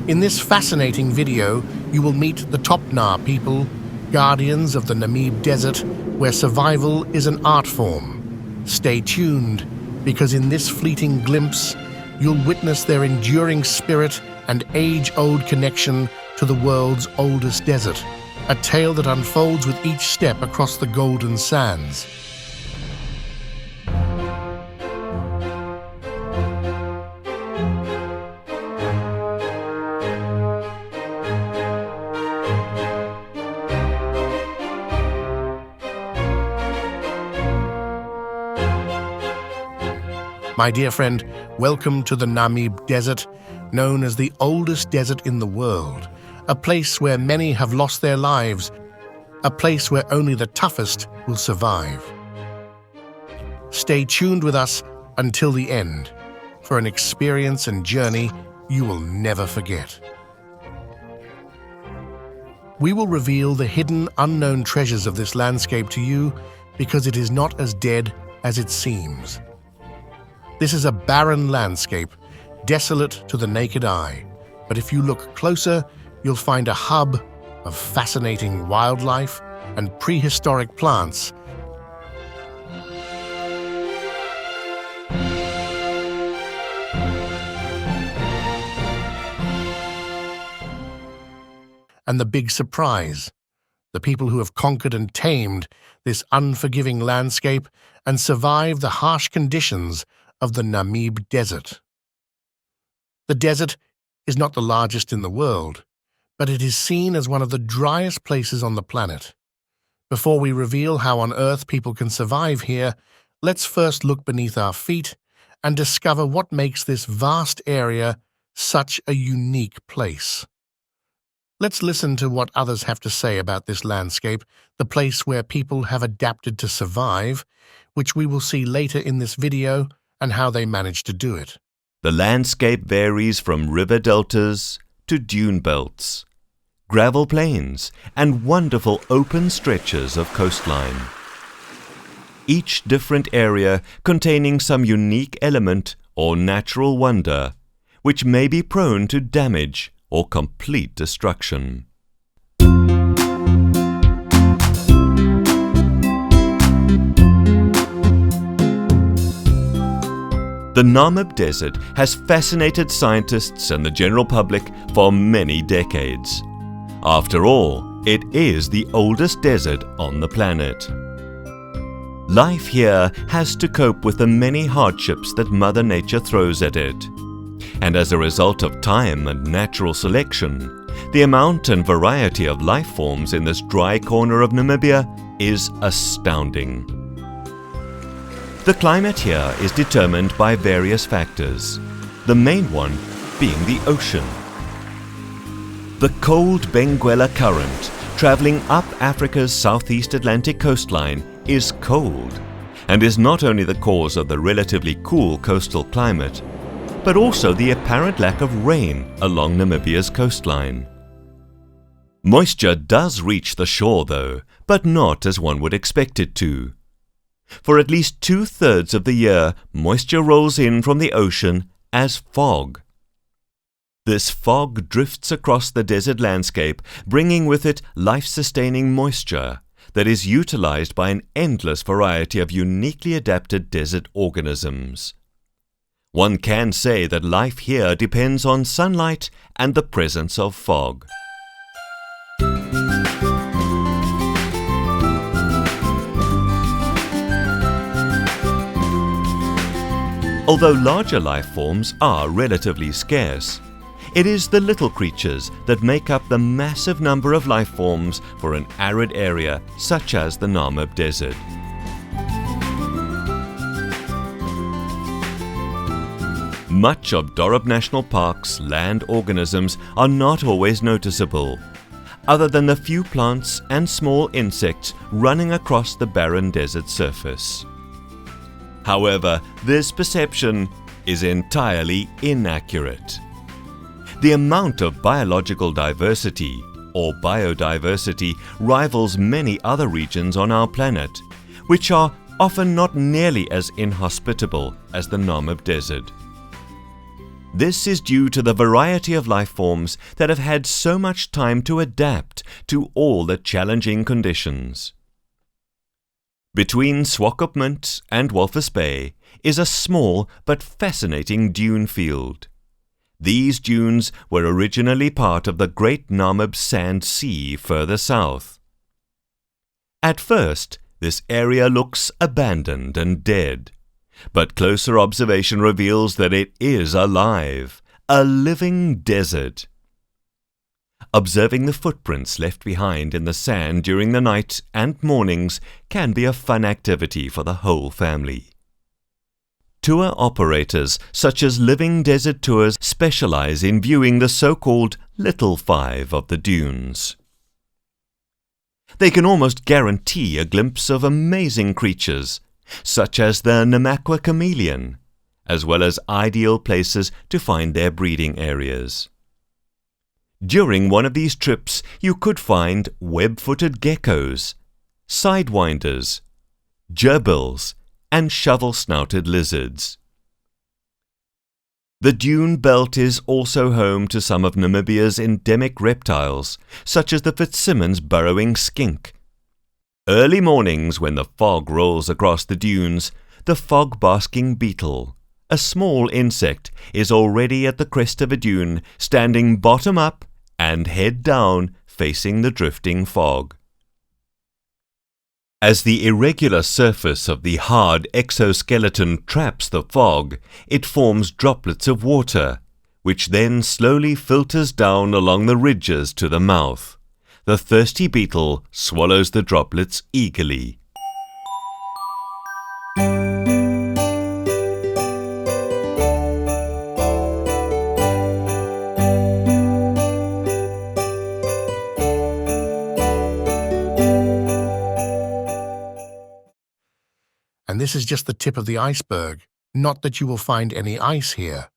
In this fascinating video, you will meet the Topnaar People, guardians of the Namib Desert, where survival is an art form. Stay tuned, because in this fleeting glimpse, you'll witness their enduring spirit and age-old connection to the world's oldest desert, a tale that unfolds with each step across the golden sands. My dear friend, welcome to the Namib Desert, known as the oldest desert in the world, a place where many have lost their lives, a place where only the toughest will survive. Stay tuned with us until the end, for an experience and journey you will never forget. We will reveal the hidden, unknown treasures of this landscape to you because it is not as dead as it seems. This is a barren landscape, desolate to the naked eye, but if you look closer, you'll find a hub of fascinating wildlife and prehistoric plants. And the big surprise, the people who have conquered and tamed this unforgiving landscape and survived the harsh conditions of the Namib Desert. The desert is not the largest in the world, but it is seen as one of the driest places on the planet. Before we reveal how on earth people can survive here, let's first look beneath our feet and discover what makes this vast area such a unique place. Let's listen to what others have to say about this landscape, the place where people have adapted to survive, which we will see later in this video, and how they managed to do it. The landscape varies from river deltas to dune belts, gravel plains, and wonderful open stretches of coastline. Each different area containing some unique element or natural wonder, which may be prone to damage or complete destruction. The Namib Desert has fascinated scientists and the general public for many decades. After all, it is the oldest desert on the planet. Life here has to cope with the many hardships that Mother Nature throws at it. And as a result of time and natural selection, the amount and variety of life forms in this dry corner of Namibia is astounding. The climate here is determined by various factors, the main one being the ocean. The cold Benguela current, traveling up Africa's southeast Atlantic coastline, is cold and is not only the cause of the relatively cool coastal climate, but also the apparent lack of rain along Namibia's coastline. Moisture does reach the shore though, but not as one would expect it to. For at least 2/3 of the year, moisture rolls in from the ocean as fog. This fog drifts across the desert landscape, bringing with it life-sustaining moisture that is utilized by an endless variety of uniquely adapted desert organisms. One can say that life here depends on sunlight and the presence of fog. Although larger life forms are relatively scarce, it is the little creatures that make up the massive number of life forms for an arid area such as the Namib Desert. Much of Dorob National Park's land organisms are not always noticeable, other than the few plants and small insects running across the barren desert surface. However, this perception is entirely inaccurate. The amount of biological diversity, or biodiversity, rivals many other regions on our planet, which are often not nearly as inhospitable as the Namib Desert. This is due to the variety of life forms that have had so much time to adapt to all the challenging conditions. Between Swakopmund and Walvis Bay is a small but fascinating dune field. These dunes were originally part of the Great Namib Sand Sea further south. At first, this area looks abandoned and dead, but closer observation reveals that it is alive, a living desert. Observing the footprints left behind in the sand during the night and mornings can be a fun activity for the whole family. Tour operators such as Living Desert Tours specialize in viewing the so-called Little Five of the dunes. They can almost guarantee a glimpse of amazing creatures, such as the Namakwa chameleon, as well as ideal places to find their breeding areas. During one of these trips, you could find web-footed geckos, sidewinders, gerbils, and shovel-snouted lizards. The dune belt is also home to some of Namibia's endemic reptiles, such as the Fitzsimmons burrowing skink. Early mornings when the fog rolls across the dunes, the fog-basking beetle, a small insect, is already at the crest of a dune, standing bottom up and head down, facing the drifting fog. As the irregular surface of the hard exoskeleton traps the fog, it forms droplets of water, which then slowly filters down along the ridges to the mouth. The thirsty beetle swallows the droplets eagerly. And this is just the tip of the iceberg, not that you will find any ice here.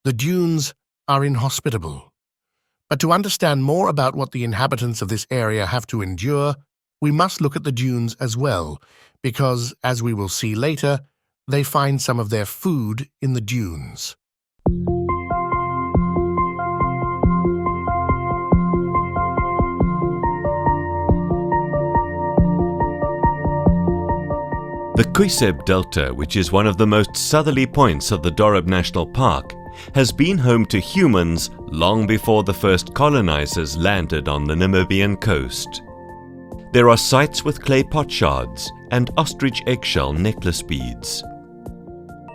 The dunes are inhospitable. But to understand more about what the inhabitants of this area have to endure, we must look at the dunes as well, because, as we will see later, they find some of their food in the dunes. The Kusebriver Delta, which is one of the most southerly points of the Dorob National Park, has been home to humans long before the first colonizers landed on the Namibian coast. There are sites with clay potsherds and ostrich eggshell necklace beads.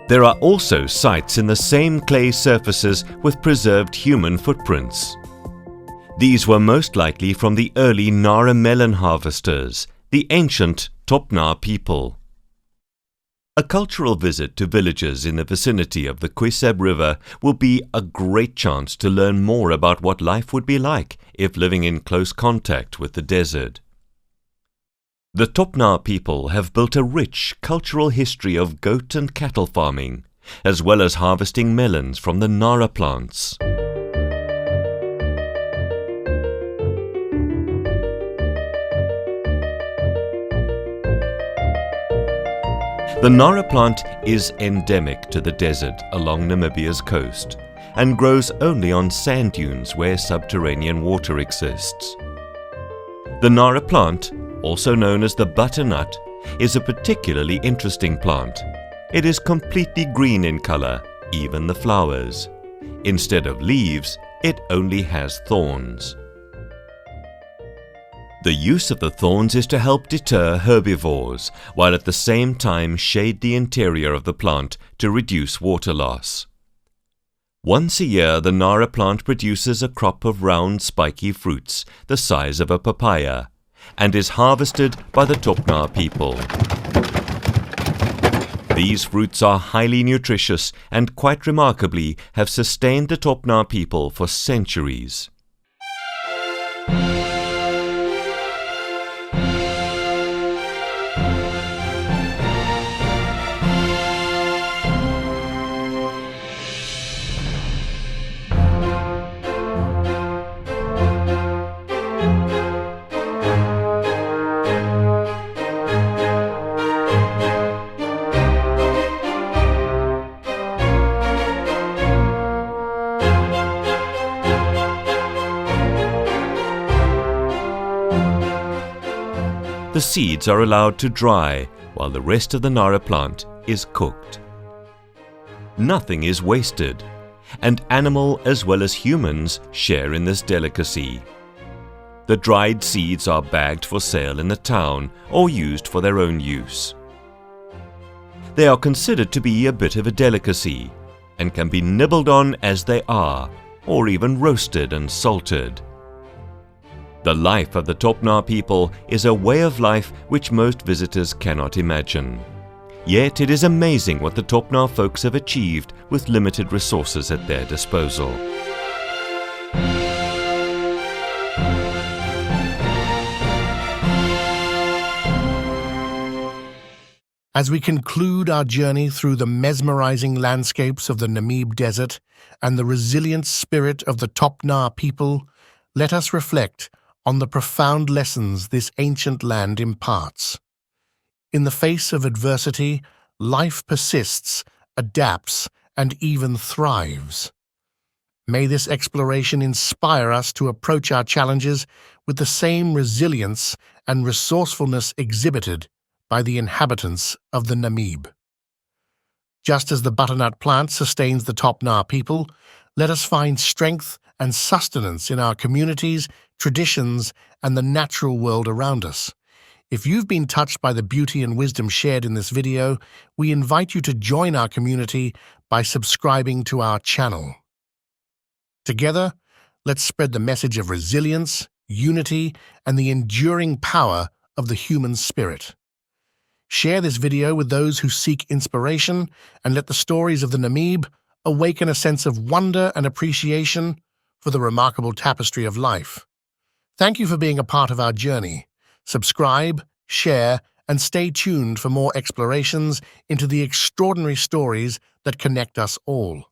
There are also sites in the same clay surfaces with preserved human footprints. These were most likely from the early Nara melon harvesters, the ancient Topnaar People. A cultural visit to villages in the vicinity of the Kusebriver will be a great chance to learn more about what life would be like if living in close contact with the desert. The Topnaar people have built a rich cultural history of goat and cattle farming, as well as harvesting melons from the Nara plants. The Nara plant is endemic to the desert along Namibia's coast and grows only on sand dunes where subterranean water exists. The Nara plant, also known as the butternut, is a particularly interesting plant. It is completely green in color, even the flowers. Instead of leaves, it only has thorns. The use of the thorns is to help deter herbivores, while at the same time shade the interior of the plant to reduce water loss. Once a year, the Nara plant produces a crop of round, spiky fruits the size of a papaya, and is harvested by the Topnaar people. These fruits are highly nutritious and, quite remarkably, have sustained the Topnaar people for centuries. the seeds are allowed to dry while the rest of the Nara plant is cooked. Nothing is wasted, and animal as well as humans share in this delicacy. The dried seeds are bagged for sale in the town or used for their own use. They are considered to be a bit of a delicacy and can be nibbled on as they are, or even roasted and salted. The life of the Topnaar people is a way of life which most visitors cannot imagine. Yet it is amazing what the Topnaar folks have achieved with limited resources at their disposal. As we conclude our journey through the mesmerizing landscapes of the Namib Desert and the resilient spirit of the Topnaar people, let us reflect on the profound lessons this ancient land imparts. In the face of adversity, life persists, adapts, and even thrives. May this exploration inspire us to approach our challenges with the same resilience and resourcefulness exhibited by the inhabitants of the Namib. Just as the butternut plant sustains the Topnaar people, let us find strength and sustenance in our communities, traditions, and the natural world around us. If you've been touched by the beauty and wisdom shared in this video, we invite you to join our community by subscribing to our channel. Together, let's spread the message of resilience, unity, and the enduring power of the human spirit. Share this video with those who seek inspiration, and let the stories of the Namib awaken a sense of wonder and appreciation for the remarkable tapestry of life. Thank you for being a part of our journey. Subscribe, share, and stay tuned for more explorations into the extraordinary stories that connect us all.